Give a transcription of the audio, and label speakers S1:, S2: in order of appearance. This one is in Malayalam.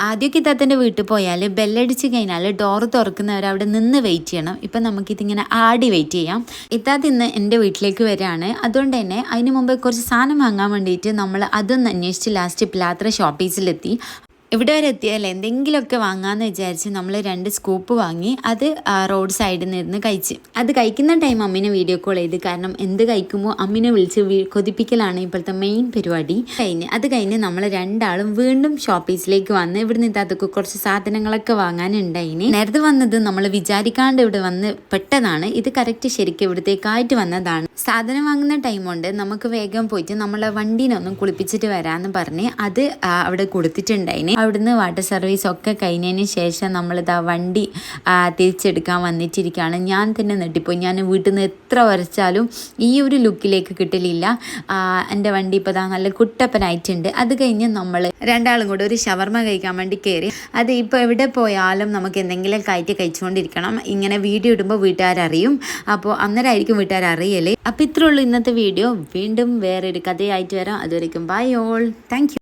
S1: ആദ്യമൊക്കെ ഇത്താത്തൻ്റെ വീട്ടിൽ പോയാൽ ബെല്ലടിച്ച് കഴിഞ്ഞാൽ ഡോറ് തുറക്കുന്നവർ അവിടെ നിന്ന് വെയിറ്റ് ചെയ്യണം. ഇപ്പം നമുക്കിതിങ്ങനെ ആടി വെയിറ്റ് ചെയ്യാം. ഇത്താത്ത ഇന്ന് എൻ്റെ വീട്ടിലേക്ക് വരികയാണ്. അതുകൊണ്ട് തന്നെ അതിന് മുമ്പ് കുറച്ച് സാധനം വാങ്ങാൻ വേണ്ടിയിട്ട് നമ്മൾ അതൊന്ന് അന്വേഷിച്ച് ലാസ്റ്റ് പിലാത്ര ഷോപ്പീസിലെത്തി. ഇവിടെ വരെ എത്തിയല്ലേ എന്തെങ്കിലുമൊക്കെ വാങ്ങാമെന്ന് വിചാരിച്ച് നമ്മൾ 2 സ്കൂപ്പ് വാങ്ങി. അത് റോഡ് സൈഡിൽ നിന്ന് കഴിച്ച്. അത് കഴിക്കുന്ന ടൈം അമ്മീനെ വീഡിയോ കോൾ ചെയ്ത്. കാരണം എന്ത് കഴിക്കുമ്പോൾ അമ്മീനെ വിളിച്ച് കൊതിപ്പിക്കലാണ് ഇപ്പോഴത്തെ മെയിൻ പരിപാടി. അത് കഴിഞ്ഞ് നമ്മൾ രണ്ടാളും വീണ്ടും ഷോപ്പീസിലേക്ക് വന്ന് ഇവിടുന്ന് ഇത്താത്തക്ക് കുറച്ച് സാധനങ്ങളൊക്കെ വാങ്ങാനുണ്ടായിന്. നേരത്തെ വന്നത് നമ്മൾ വിചാരിക്കാണ്ട് ഇവിടെ വന്ന് പെട്ടതാണ്. ഇത് കറക്റ്റ് ശരിക്കും ഇവിടത്തേക്കായിട്ട് വന്നതാണ്. സാധനം വാങ്ങുന്ന ടൈം കൊണ്ട് നമുക്ക് വേഗം പോയിട്ട് നമ്മളെ വണ്ടീനൊന്നും കുളിപ്പിച്ചിട്ട് വരാമെന്ന് പറഞ്ഞ് അത് അവിടെ കൊടുത്തിട്ടുണ്ടായിന്. അവിടുന്ന് വാട്ടർ സർവീസ് ഒക്കെ കഴിഞ്ഞതിന് ശേഷം നമ്മളിതാ വണ്ടി തിരിച്ചെടുക്കാൻ വന്നിട്ടിരിക്കുകയാണ്. ഞാൻ തന്നെ നെട്ടിപ്പോയി. ഞാൻ വീട്ടിൽ നിന്ന് എത്ര വരച്ചാലും ഈ ഒരു ലുക്കിലേക്ക് കിട്ടലില്ല. എൻ്റെ വണ്ടി ഇപ്പോൾ നല്ല കുട്ടപ്പനായിട്ടുണ്ട്. അത് കഴിഞ്ഞ് നമ്മൾ രണ്ടാളും കൂടെ ഒരു ഷവർമ കഴിക്കാൻ വേണ്ടി കയറി. അത് ഇപ്പോൾ എവിടെ പോയാലും നമുക്ക് എന്തെങ്കിലും കഴിച്ചുകൊണ്ടിരിക്കണം. ഇങ്ങനെ വീഡിയോ ഇടുമ്പോൾ വീട്ടുകാരറിയും. അപ്പോൾ അന്നേരമായിരിക്കും വീട്ടുകാരറിയല്. അപ്പോൾ ഇത്രേ ഉള്ളൂ ഇന്നത്തെ വീഡിയോ. വീണ്ടും വേറൊരു കഥയായിട്ട് വരാം. അതുവരെയ്ക്കും ബൈ ഓൾ. Thank you.